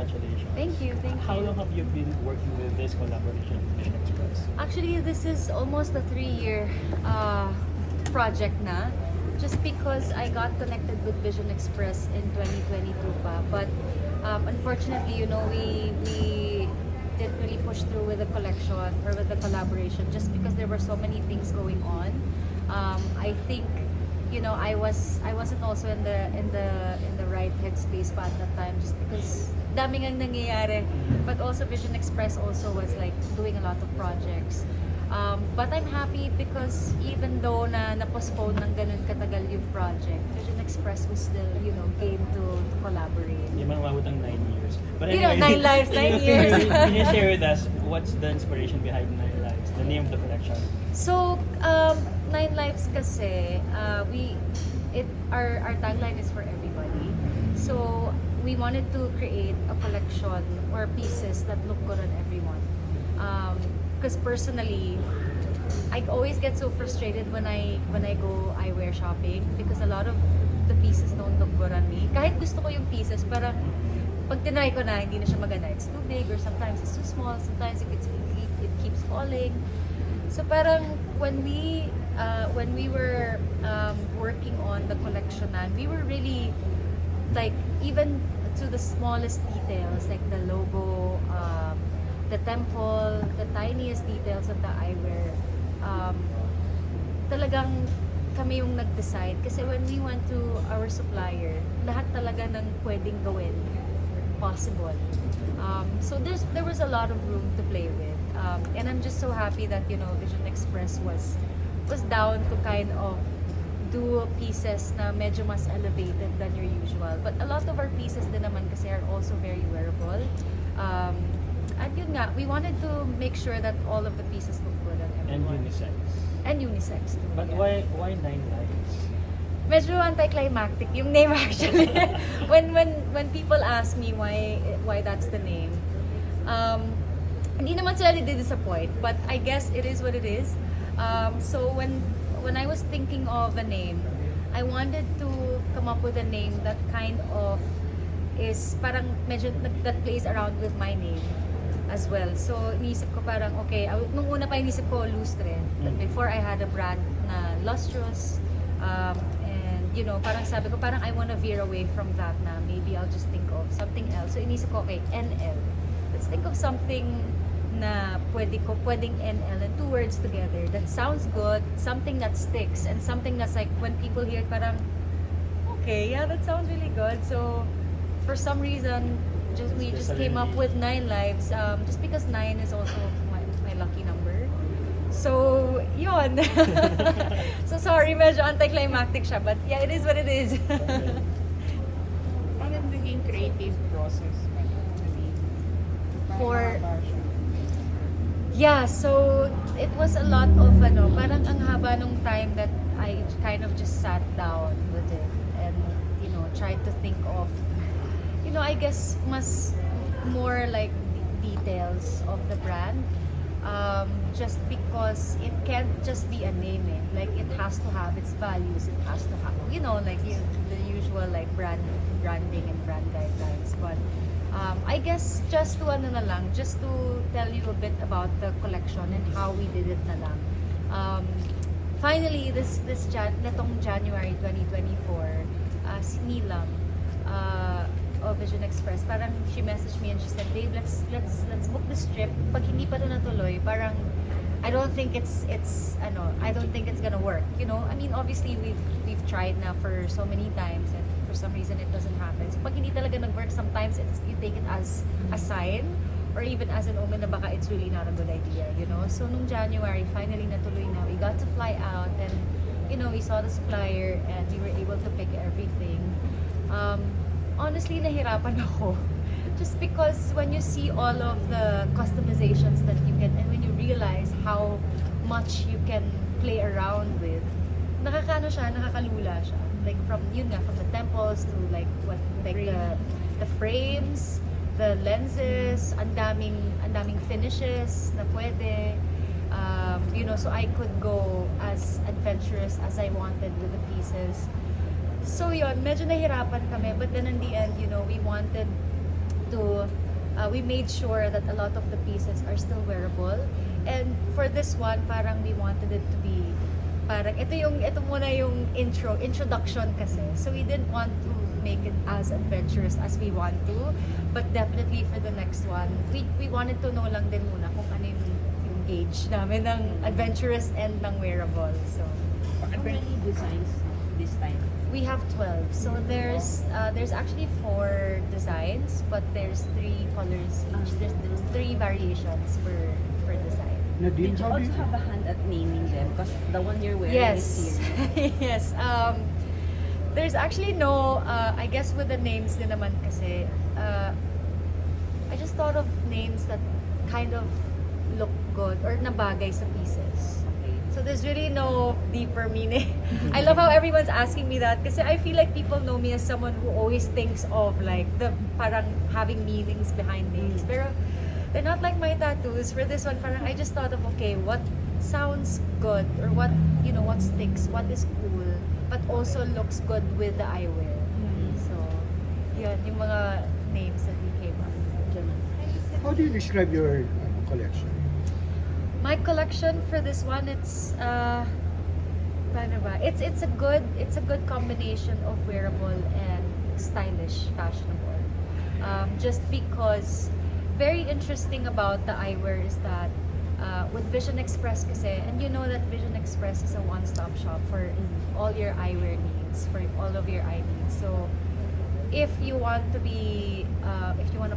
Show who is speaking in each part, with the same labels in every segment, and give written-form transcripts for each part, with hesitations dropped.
Speaker 1: congratulations.
Speaker 2: Thank you, thank you.
Speaker 1: How long have you been working with this collaboration with Vision Express?
Speaker 2: Actually, this is almost a 3-year project na. Just because I got connected with Vision Express in 2022 pa. But unfortunately, we didn't really push through with the collection or with the collaboration just because there were so many things going on. I think I wasn't also in the right headspace pa at that time just because daming ang nangyayari. But also Vision Express also was like doing a lot of projects. But I'm happy because even though na-postpone ng ganun katagal yung project, Vision Express was still, game to collaborate.
Speaker 1: Yung mga umabot ng 9 years. But
Speaker 2: 9Lives, 9 years.
Speaker 1: Can you share with us what's the inspiration behind 9Lives, the name of the collection?
Speaker 2: So, 9Lives kasi, our tagline is for everybody. So, we wanted to create a collection or pieces that look good on everyone. Because personally, I always get so frustrated when I go eyewear shopping because a lot of the pieces don't look good on me. Kahit gusto ko yung pieces, parang pag tinry ko na, hindi na siya maganda. It's too big or sometimes it's too small. Sometimes if it keeps falling. So parang when we were working on the collection, we were really like even to the smallest details, like the logo, the temple, the tiniest details of the eyewear. Talagang kami yung nag-decide kasi when we went to our supplier, lahat talaga ng pwedeng gawin possible. So there was a lot of room to play with. And I'm just so happy that Vision Express was down to kind of do pieces na medyo mas elevated than your usual. But a lot of our pieces din naman kasi are also very wearable. At yun nga, we wanted to make sure that all of the pieces look good on
Speaker 1: And
Speaker 2: everyone.
Speaker 1: unisex.
Speaker 2: And unisex too.
Speaker 1: But
Speaker 2: yeah.
Speaker 1: why 9Lives?
Speaker 2: Medyo anticlimactic yung name actually. when people ask me why that's the name, hindi naman sila disappoint, but I guess it is what it is. So when I was thinking of a name, I wanted to come up with a name that kind of is parang medyo that plays around with my name as well. So iniisip ko parang okay, nung una pa iniisip ko Lustre. Before I had a brand na Lustrous, and parang sabi ko parang I wanna veer away from that na maybe I'll just think of something else. So iniisip ko okay, NL. Let's think of something na pwedeng NL and 2 words together that sounds good, something that sticks, and something that's like when people hear it, parang okay, yeah, that sounds really good. So for some reason, we just came up with 9Lives, just because 9 is also my lucky number. So yun. So sorry, medyo anticlimactic siya, but yeah, it is what it is.
Speaker 3: Paano naging creative process?
Speaker 2: Yeah, so it was a lot of parang ang haba nung time that I kind of just sat down with it and tried to think of I guess more like details of the brand, just because it can't just be a name, like it has to have its values, it has to have like the usual like branding and brand guidelines. But I guess just to just to tell you a bit about the collection and how we did it na lang. Finally, netong January 2024, si Nilam of Vision Express, parang she messaged me and she said, "Babe, let's book this trip. Pag hindi pa ito natuloy, parang I don't think it's gonna work. I mean, obviously we've tried na for so many times and for some reason it doesn't happen. So pag hindi talaga nag-work, sometimes you take it as a sign or even as an omen na baka it's really not a good idea, So nung January, finally natuloy na. We got to fly out and we saw the supplier and we were able to pick everything. Honestly, nahirapan ako. Just because when you see all of the customizations that you can, and when you realize how much you can play around with, nakakalula siya. Like from the temples to like the frames, the lenses, ang daming finishes na pwede. So I could go as adventurous as I wanted with the pieces. So yun, medyo nahirapan kami, but then in the end, we wanted to we made sure that a lot of the pieces are still wearable. And for this one, parang we wanted it to be parang ito muna yung introduction kasi. So we didn't want to make it as adventurous as we want to, but definitely for the next one, we wanted to know lang din muna kung ano yung gauge namin ng adventurous and ng wearable. So
Speaker 3: How many designs this time?
Speaker 2: we have 12. So there's actually 4 designs, but there's 3 colors each. There's 3 variations per design.
Speaker 4: Nadine,
Speaker 3: Did you
Speaker 4: how do
Speaker 3: also
Speaker 4: you...
Speaker 3: have a hand at naming them? Because the one you're wearing is
Speaker 2: Yes.
Speaker 3: here.
Speaker 2: Yes. There's actually no, I guess with the names din naman kasi, I just thought of names that kind of look good or nabagay sa pieces.
Speaker 3: Okay.
Speaker 2: So there's really no deeper meaning. I love how everyone's asking me that kasi I feel like people know me as someone who always thinks of like the parang having meanings behind names. Pero they're not like my tattoos. For this one, parang I just thought of, okay, what sounds good or what, what sticks, what is cool, but also looks good with the eyewear. So, yun, yung mga names that we came up with.
Speaker 4: How do you describe your collection?
Speaker 2: My collection for this one, it's paano ba? It's a good combination of wearable and stylish, fashionable. Just because very interesting about the eyewear is that with Vision Express kasi, and you know that Vision Express is a one-stop shop for all your eyewear needs, for all of your eye needs. So if you want to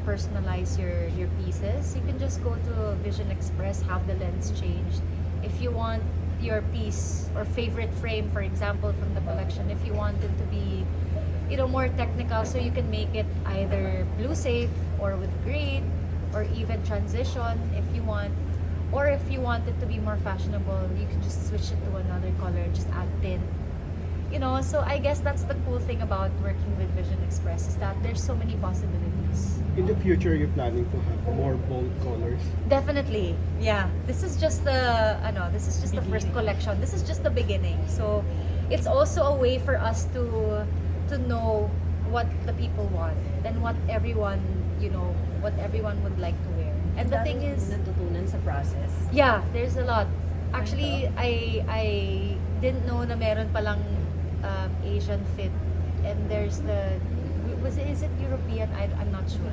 Speaker 2: personalize your pieces, you can just go to Vision Express, have the lens changed. If you want your piece or favorite frame, for example, from the collection, if you want it to be, more technical, so you can make it either blue safe or with green, or even transition if you want. Or if you want it to be more fashionable, you can just switch it to another color, just add tint. So I guess that's the cool thing about working with Vision Express is that there's so many possibilities.
Speaker 4: In the future, you're planning to have more bold colors?
Speaker 2: Definitely, yeah. This is just the first collection. This is just the beginning. So it's also a way for us to know what the people want and what everyone would like to wear. And the thing is,
Speaker 3: natutunan sa process.
Speaker 2: yeah, there's a lot. Actually, I didn't know na meron palang Asian fit, and there's is it European? I'm not sure.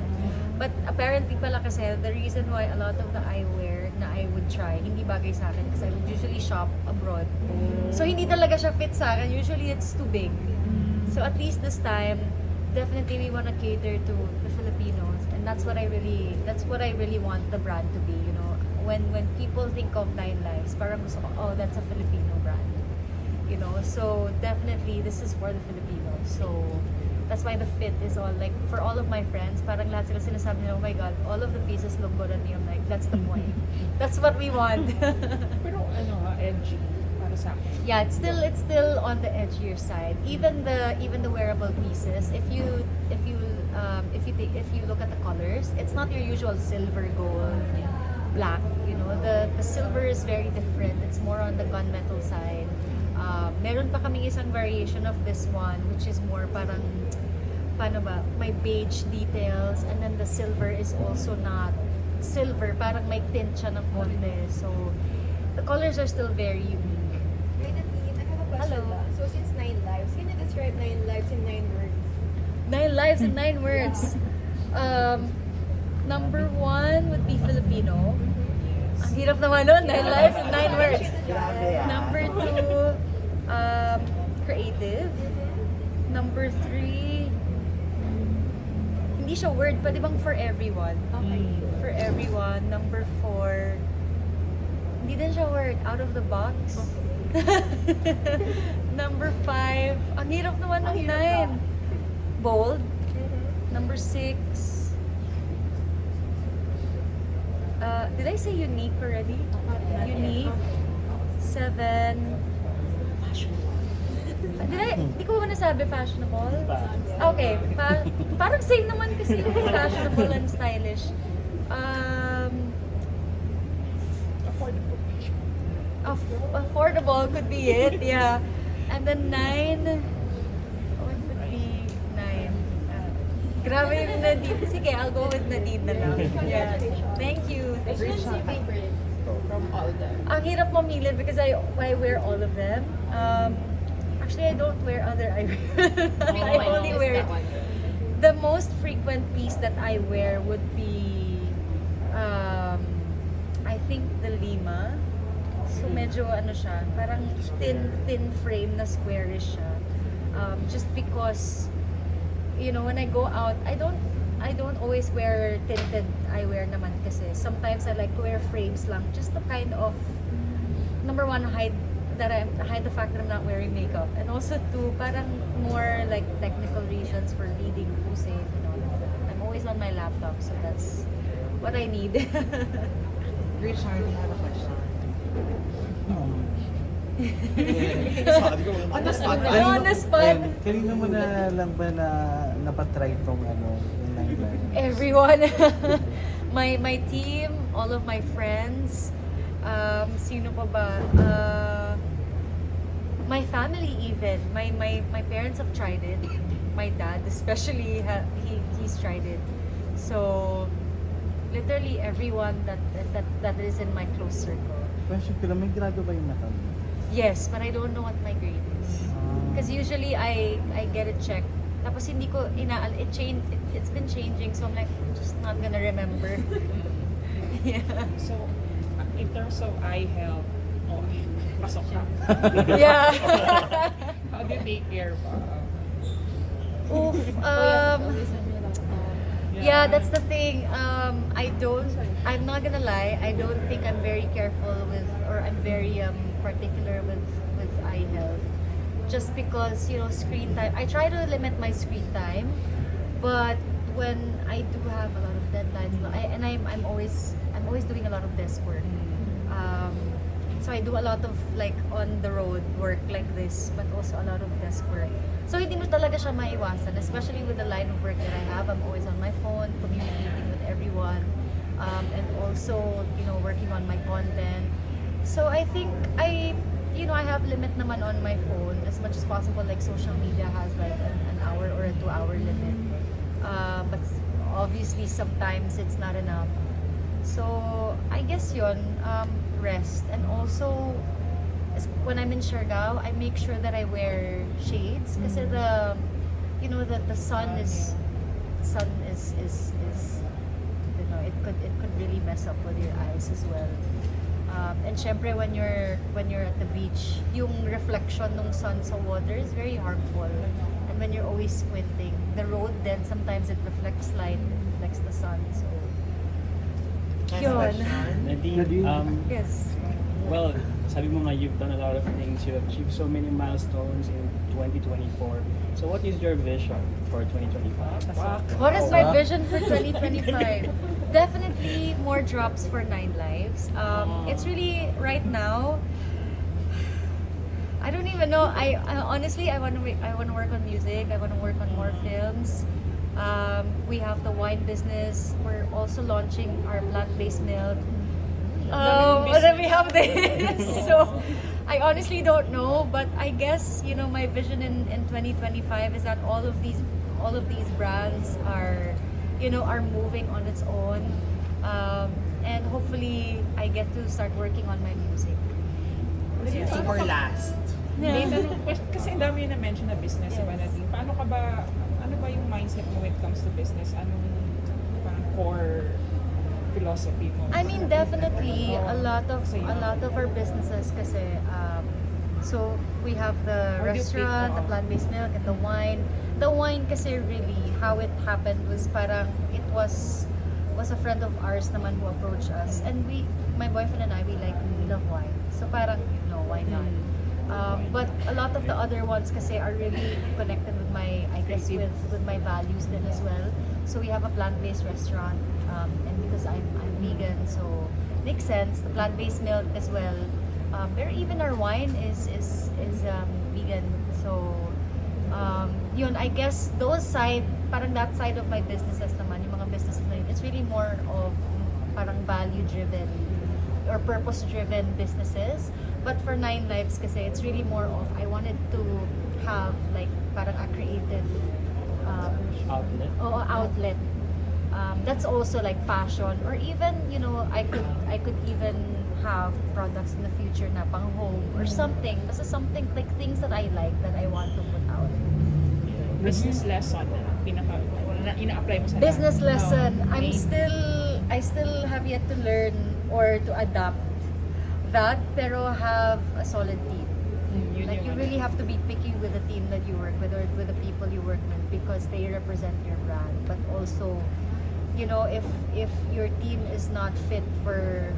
Speaker 2: But apparently pala kasi the reason why a lot of the eyewear na I would try hindi bagay sa akin because I would usually shop abroad. So hindi talaga siya fit sa akin. Usually it's too big. So at least this time, definitely we want to cater to the Filipinos, and that's what I really want the brand to be. When people think of 9Lives, parang gusto ko, oh, that's a Filipino brand. So definitely this is for the Filipinos. So that's why the fit is all like for all of my friends. Parang lahat sila sinasabi nila, oh my God, all of the pieces look good on me. I'm like, that's the point. That's what we want.
Speaker 3: Pero edgy para sa akin.
Speaker 2: Yeah, it's still on the edgier side. Even the wearable pieces, if you look at the colors, it's not your usual silver, gold, black. The silver is very different. It's more on the gunmetal side. Meron pa kaming isang variation of this one, which is more parang paano ba, may beige details, and then the silver is also not silver, parang may tint siya ng konti. So the colors are still very unique.
Speaker 5: Hi Nadine, I have a question.
Speaker 2: Hello.
Speaker 5: So since 9Lives, can you describe 9Lives in 9 words?
Speaker 2: 9Lives in 9 words. Number 1 would be Filipino. Ang hirap naman nun, 9Lives in 9 words. Number 2, creative. Number 3, hindi siya word, pwede bang for everyone?
Speaker 5: Okay.
Speaker 2: For everyone. Number 4, hindi din siya word, out of the box. Number 5, ang hirap naman ng 9. Bold. Number 6, did I say unique already? Unique. 7. Di ko ba nasabi fashionable? Okay. Parang same naman kasi yung fashionable and stylish. Affordable could be it, yeah. And then 9, what would be 9? Grabe yung Nadine. Sige, I'll go with Nadine na lang. Yeah. Thank you.
Speaker 5: Which one's your favorite from all of them?
Speaker 2: Ang hirap mamili because I wear all of them. Actually, I don't wear other eyewear. I only wear the most frequent piece that I wear would be I think the Lima. So medyo ano siya, parang thin frame na squarish siya. Just because when I go out, I don't always wear tinted eyewear naman kasi sometimes I like to wear frames lang just to kind of number one hide the fact that I'm not wearing makeup, and also two, parang more like technical reasons for reading who's safe and all of that. I'm always on my laptop, so that's what I need.
Speaker 6: Richard, you have a question?
Speaker 7: On the spot.
Speaker 2: On the spot.
Speaker 7: Kanina mo na lang ba na napatry tong yung 9Lives?
Speaker 2: Everyone. my team, all of my friends, sino pa ba? My family even. My parents have tried it. My dad especially, he's tried it. So literally everyone that is in my close circle.
Speaker 7: Question ko lang, may grado ba yung mata mo?
Speaker 2: Yes, but I don't know what my grade is. Because usually I get it checked. Tapos hindi ko it's been changing, so I'm like, I'm just not gonna remember. Yeah.
Speaker 3: So, in terms of eye health, pasok ka.
Speaker 2: Yeah.
Speaker 3: How do you take care ba?
Speaker 2: Oof. Yeah, that's the thing. I'm not gonna lie, I don't think I'm very careful with, or I'm very particular with eye health. Just because, screen time, I try to limit my screen time, but when I do have a lot of deadlines, I'm always doing a lot of desk work. So I do a lot of like on the road work like this, but also a lot of desk work. So hindi mo talaga siya maiwasan, especially with the line of work that I have. I'm always on my phone, communicating with everyone, and also working on my content. So I think I have limit naman on my phone as much as possible. Like social media has like an hour or a 2-hour limit, but obviously sometimes it's not enough. So I guess yun, rest, and also when I'm in Siargao, I make sure that I wear shades kasi the sun is it could really mess up with your eyes as well. And syempre when you're at the beach, yung reflection ng sun sa water is very harmful. And when you're always squinting, the road then sometimes it reflects light, it reflects the sun. So yun.
Speaker 1: Nadine,
Speaker 2: Yes.
Speaker 1: well, sabi mo nga you've done a lot of things, you have achieved so many milestones in 2024. So what is your vision for 2025?
Speaker 2: What is my vision for 2025? Definitely more drops for 9Lives. It's really right now. I don't even know. I honestly I want to work on music. I want to work on more films. We have the wine business. We're also launching our plant-based milk. And then we have this. So I honestly don't know, but I guess my vision in 2025 is that all of these brands are moving on its own, and hopefully I get to start working on my music.
Speaker 6: For last.
Speaker 3: Kasi ang dami yung na-mention na business, diba, Nadine? Ano ba yung mindset mo when it comes to business? Anong parang core philosophy mo?
Speaker 2: I mean, definitely a lot of our businesses kasi so we have the
Speaker 3: How do you
Speaker 2: restaurant,
Speaker 3: pick,
Speaker 2: the plant-based milk, and the wine. The wine kasi really how it happened was parang it was a friend of ours naman who approached us, and my boyfriend and I we love wine. So parang why not? But a lot of the other ones kasi are really connected with my, I guess, with my values then as well. So we have a plant-based restaurant, and because I'm vegan, so makes sense. The plant-based milk as well. Pero even our wine is vegan. So yun, I guess parang that side of my businesses naman, yung mga businesses na yun, it's really more of parang value-driven or purpose-driven businesses. But for 9Lives kasi, it's really more of I wanted to have like parang a creative
Speaker 1: Outlet.
Speaker 2: outlet. That's also like fashion, or even I could even have products in the future na pang home or something. Basta something like things that I like that I want to put out.
Speaker 3: Business lesson na ina-apply mo sa
Speaker 2: Business
Speaker 3: lahat.
Speaker 2: lesson.
Speaker 3: Oh,
Speaker 2: I still have yet to learn or to adapt that, pero have a solid team.
Speaker 3: Yun
Speaker 2: Like
Speaker 3: yung
Speaker 2: you really have to be picky with the team that you work with or with the people you work with because they represent your brand. But also, if your team is not fit for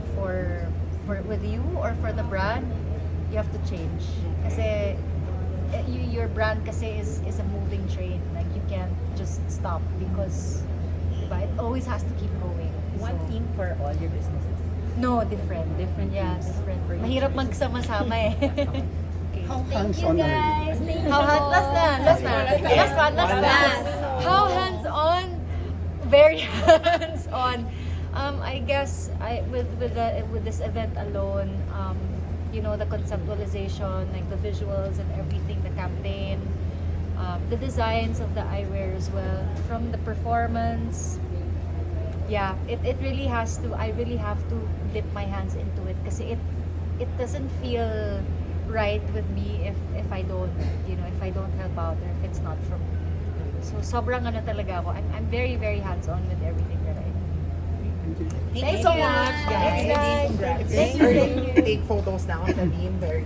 Speaker 2: with you or for the brand, you have to change. Kasi your brand kasi is a moving train. Like you can't just stop because diba, it always has to keep going.
Speaker 6: One
Speaker 2: So,
Speaker 6: team for all your businesses.
Speaker 2: No, different. Yeah,
Speaker 6: teams
Speaker 2: different.
Speaker 6: for each
Speaker 2: Mahirap
Speaker 6: business.
Speaker 2: magsama-sama eh.
Speaker 4: How
Speaker 5: Thank you
Speaker 4: hands-on are you?
Speaker 5: guys. Thank you.
Speaker 2: How last one. How hands-on? Very hands-on. I guess with this event alone, the conceptualization, like the visuals and everything, the campaign, the designs of the eyewear as well, from the performance. Yeah, it really has to. I really have to dip my hands into it kasi it doesn't feel right with me if I don't help out or if it's not from me. So sobrang talaga ako. I'm very very hands-on with everything that I do.
Speaker 6: Thank you so much, guys.
Speaker 2: Thanks, guys.
Speaker 6: Congrats.
Speaker 2: Thank you.
Speaker 6: Take photos now of Nadine. Very